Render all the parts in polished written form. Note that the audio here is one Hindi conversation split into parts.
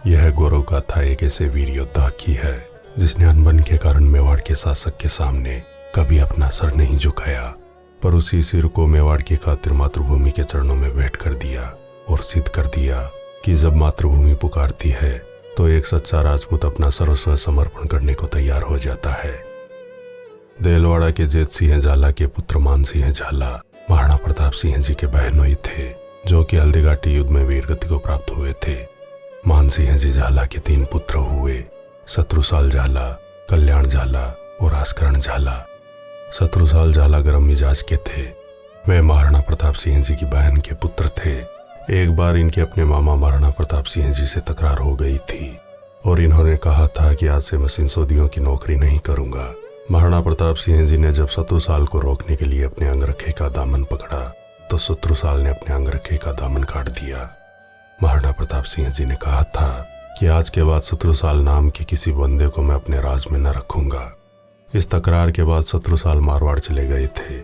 यह गौरव गाथा एक ऐसे वीर योद्धा की है जिसने अनबन के कारण मेवाड़ के शासक के सामने कभी अपना सर नहीं झुकाया, पर उसी सिर को मेवाड़ की खातिर मातृभूमि के चरणों में भेंट कर दिया और सिद्ध कर दिया कि जब मातृभूमि पुकारती है तो एक सच्चा राजपूत अपना सर्वस्व समर्पण करने को तैयार हो जाता है। देलवाड़ा के जेठ सिंह झाला के पुत्र मान सिंह झाला महाराणा प्रताप सिंह जी के बहनोई थे, जो कि हल्दीघाटी युद्ध में वीरगति को प्राप्त हुए थे। मान सिंह जी झाला के 3 पुत्र हुए, शत्रुसाल झाला, कल्याण झाला और आस्करण झाला। शत्रुसाल झाला गर्म मिजाज के थे। वे महाराणा प्रताप सिंह जी की बहन के पुत्र थे। एक बार इनके अपने मामा महाराणा प्रताप सिंह जी से तकरार हो गई थी और इन्होंने कहा था कि आज से मैं सिंसोदियों की नौकरी नहीं करूंगा। महाराणा प्रताप सिंह जी ने जब शत्रुसाल को रोकने के लिए अपने अंगरखे का दामन पकड़ा तो शत्रुसाल ने अपने अंगरखे का दामन काट दिया। महाराणा प्रताप सिंह जी ने कहा था कि आज के बाद शत्रुसाल नाम के किसी बंदे को मैं अपने राज में न रखूंगा। इस तकरार के बाद शत्रुसाल मारवाड़ चले गए थे।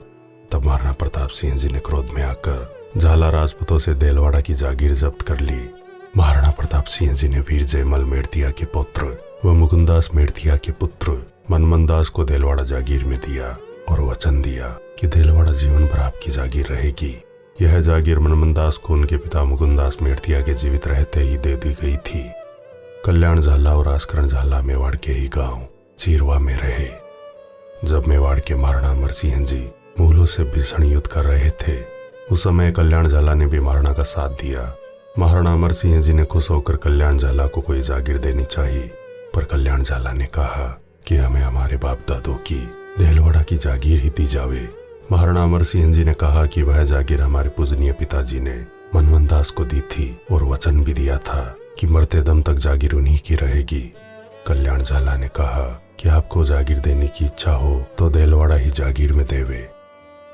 तब महाराणा प्रताप सिंह जी ने क्रोध में आकर झाला राजपूतों से देलवाड़ा की जागीर जब्त कर ली। महाराणा प्रताप सिंह जी ने वीर जयमल मेड़तिया के पुत्र व मुकुंदास मेड़तिया के पुत्र मनमनदास को देलवाड़ा जागीर में दिया और वचन दिया कि देलवाड़ा जीवन भर आपकी जागीर रहेगी। यह जागीर मनमनदास को उनके पिता मुकुंदास मेड़तिया के जीवित रहते ही दे दी गई थी। कल्याण झाला और आस्करण झाला मेवाड़ के ही गांव चीरवा में रहे। जब मेवाड़ के महाराणा अमर सिंह जी मुगलों से भीषण युद्ध कर रहे थे, उस समय कल्याण झाला ने भी महाराणा का साथ दिया। महाराणा अमर सिंह जी ने खुश होकर कल्याण झाला को कोई जागीर देनी चाहिए, पर कल्याण झाला ने कहा कि हमें हमारे बाप दादों की देलवाड़ा की जागीर ही दी जावे। महाराणा अमर सिंह जी ने कहा कि वह जागीर हमारे पूजनीय पिताजी ने मनमनदास को दी थी और वचन भी दिया था कि मरते दम तक जागीर उन्हीं की रहेगी। कल्याण झाला ने कहा कि आपको जागीर देने की इच्छा हो तो देलवाड़ा ही जागीर में देवे।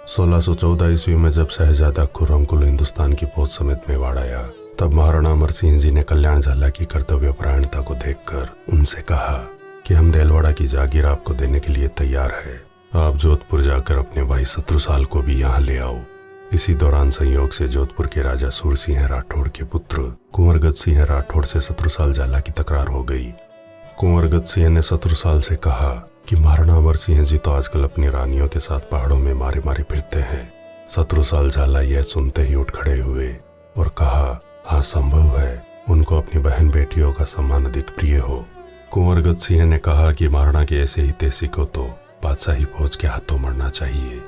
1614 ईस्वी में जब शहजादा खुर्रम कुल हिंदुस्तान की फौज समेत मेवाड़ आया, तब महाराणा अमर सिंह जी ने कल्याण झाला की कर्तव्यपरायणता को देखकर उनसे कहा कि हम देलवाड़ा की जागीर आपको देने के लिए तैयार है। आप जोधपुर जाकर अपने भाई शत्रुसाल को भी यहाँ ले आओ। इसी दौरान संयोग से जोधपुर के राजा सूरसिंह राठौड़ के पुत्र कुंवरगत सिंह राठौड़ से शत्रुसाल झाला की तकरार हो गई। कुंवरगत सिंह ने शत्रुसाल से कहा कि महाराणा अमर सिंह जी तो आजकल अपनी रानियों के साथ पहाड़ों में मारे मारे फिरते हैं। शत्रुसाल झाला यह सुनते ही उठ खड़े हुए और कहा, हाँ संभव है उनको अपनी बहन बेटियों का सम्मान अधिक प्रिय हो। कुंवरगत सिंह ने कहा कि महाराणा के ऐसे ही तेसी को तो बादशाही फौज के हाथों मरना चाहिए।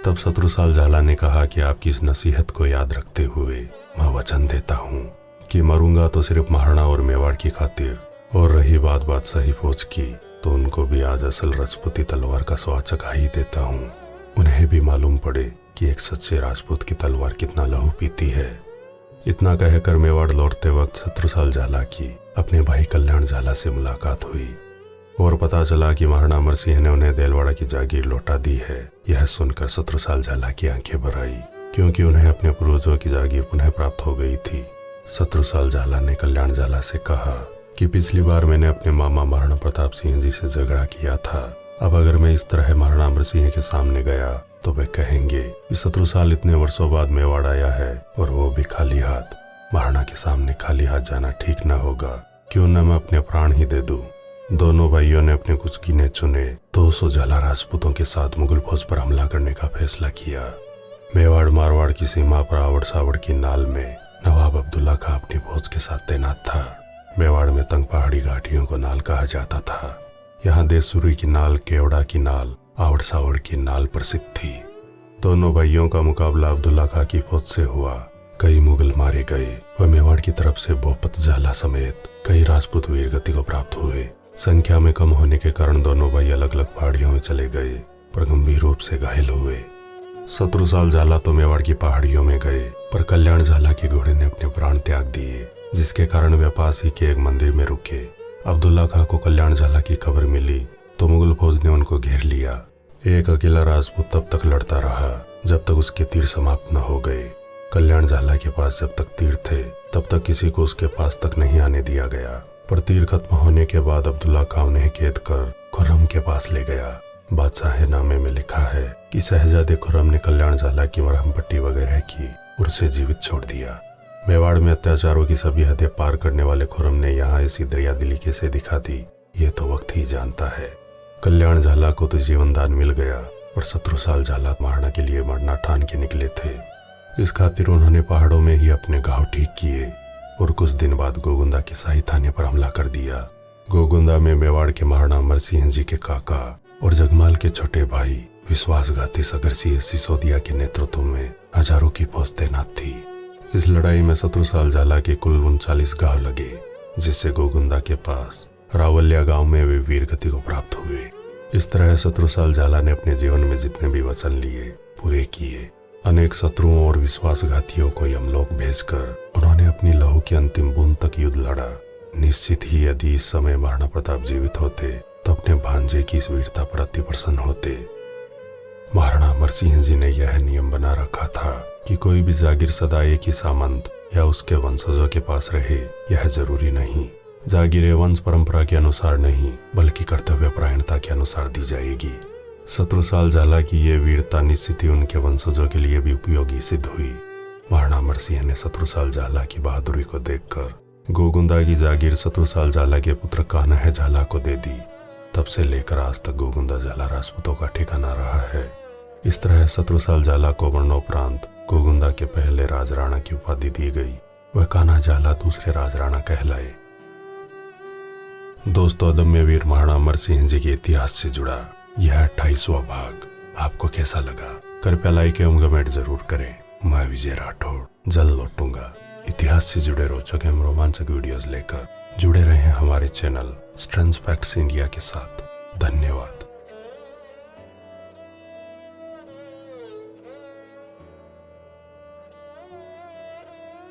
तब शत्रुसाल झाला ने कहा कि आपकी इस नसीहत को याद रखते हुए मैं वचन देता हूँ कि मरूंगा तो सिर्फ महाराणा और मेवाड़ की खातिर, और रही बात बादशाही फौज की तो उनको भी आज असल राजपूती तलवार का स्वाद चखा ही देता हूँ। उन्हें भी मालूम पड़े कि एक सच्चे राजपूत की तलवार कितना लहू पीती है। इतना कहकर मेवाड़ लौटते वक्त शत्रुसाल झाला की अपने भाई कल्याण झाला से मुलाकात हुई और पता चला कि महाराणा अमर सिंह ने उन्हें देलवाड़ा की जागीर लौटा दी है। यह सुनकर शत्रुसाल झाला की आंखें भर आई, क्योंकि उन्हें अपने पूर्वजों की जागीर पुनः प्राप्त हो गई थी। शत्रुसाल झाला ने कल्याण झाला से कहा कि पिछली बार मैंने अपने मामा महाराणा प्रताप सिंह जी से झगड़ा किया था। अब अगर मैं इस तरह महाराणा अमर सिंह के सामने गया तो वे कहेंगे कि शत्रुसाल इतने वर्षों बाद मेवाड़ आया है और वो भी खाली हाथ। महाराणा के सामने खाली हाथ जाना ठीक न होगा, क्यों न मैं अपने प्राण ही दे दूं। दोनों भाइयों ने अपने कुछ गिने चुने 200 झाला राजपूतों के साथ मुगल फौज पर हमला करने का फैसला किया। मेवाड़ मारवाड़ की सीमा पर आवड़ सावड़ की नाल में नवाब अब्दुल्ला खां अपनी फौज के साथ तैनात था। मेवाड़ में तंग पहाड़ी घाटियों को नाल कहा जाता था। यहाँ देसुरी की नाल, केवड़ा की नाल, आवड़ सावड़ की नाल प्रसिद्ध थी। दोनों भाइयों का मुकाबला अब्दुल्ला खां की फौज से हुआ। कई मुगल मारे गए व मेवाड़ की तरफ से भोपत झाला समेत कई राजपूत वीरगति को प्राप्त हुए। संख्या में कम होने के कारण दोनों भाई अलग अलग पहाड़ियों में चले गए, पर गंभीर रूप से घायल हुए। शत्रुसाल झाला तो मेवाड़ की पहाड़ियों में गए, पर कल्याण झाला के घोड़े ने अपने प्राण त्याग दिए, जिसके कारण वे पास ही के एक मंदिर में रुके। अब्दुल्ला खां को कल्याण झाला की खबर मिली तो मुगल फौज ने उनको घेर लिया। एक अकेला राजपूत तब तक लड़ता रहा जब तक उसके तीर समाप्त न हो गए। कल्याण झाला के पास जब तक तीर थे तब तक किसी को उसके पास तक नहीं आने दिया गया, पर तीर खत्म होने के बाद अब्दुल्ला खां उन्हें कैद कर खुर्रम के पास ले गया। बादशाहनामे में लिखा है कि शहजादे खुर्रम ने कल्याण झाला की मरहम पट्टी वगैरह की और उसे जीवित छोड़ दिया। मेवाड़ में अत्याचारों की सभी हदें पार करने वाले खुर्रम ने यहाँ इसी दरिया दिली कैसे दिखा दी, ये तो वक्त ही जानता है। कल्याण झाला को तो जीवन दान मिल गया और 17 साल झाला मारना के लिए मरना ठान के निकले थे। इस खातिर उन्होंने पहाड़ों में ही अपने घाव ठीक किए और कुछ दिन बाद गोगुंदा के शाही थाने पर हमला कर दिया। गोगुंदा में मेवाड़ के महाराणा अमर सिंह जी के काका और जगमाल के छोटे भाई विश्वासघाती सगर सिंह सिसोदिया के नेतृत्व में हजारों की फौज तैनात थी। इस लड़ाई में 17 साल झाला के कुल 39 घाव लगे, जिससे गोगुंदा के पास रावलिया गांव में वे वीर गति को प्राप्त हुए। इस तरह 17 साल झाला ने अपने जीवन में जितने भी वचन लिए पूरे किए। अनेक शत्रुओं और विश्वासघातियों को यमलोक भेजकर उन्होंने अपनी लहू की अंतिम बूंद तक युद्ध लड़ा। निश्चित ही यदि इस समय महाराणा प्रताप जीवित होते तो अपने भांजे की इस वीरता पर अति प्रसन्न होते। महाराणा अमर सिंह जी ने यह नियम बना रखा था कि कोई भी जागीर सदा एक ही सामंत या उसके वंशजों के पास रहे, यह जरूरी नहीं। जागीरें वंश परंपरा के अनुसार नहीं बल्कि कर्तव्य परायणता के अनुसार दी जाएगी। 17 साल झाला की ये वीरता निश्चित ही उनके वंशजों के लिए भी उपयोगी सिद्ध हुई। महाराणा अमर सिंह ने 17 साल झाला की बहादुरी को देखकर गोगुंदा की जागीर 17 साल झाला के पुत्र कान्हा झाला को दे दी। तब से लेकर आज तक गोगुंदा झाला राजपूतों का ठिकाना रहा है। इस तरह 17 साल झाला को मरणोपरांत गोगुंदा के पहले राजराणा की उपाधि दी गई। वह कान्हा झाला दूसरे राजराणा कहलाए। दोस्तों, अदम्य वीर महाराणा अमर सिंह जी के इतिहास से जुड़ा यह 28वां भाग आपको कैसा लगा? कृपया लाइक एवं कमेंट जरूर करें। मैं विजय राठौड़ जल्द लौटूंगा इतिहास से जुड़े रोचक एवं रोमांचक वीडियोस लेकर। जुड़े रहें हमारे चैनल स्ट्रेंज फैक्ट्स इंडिया के साथ। धन्यवाद।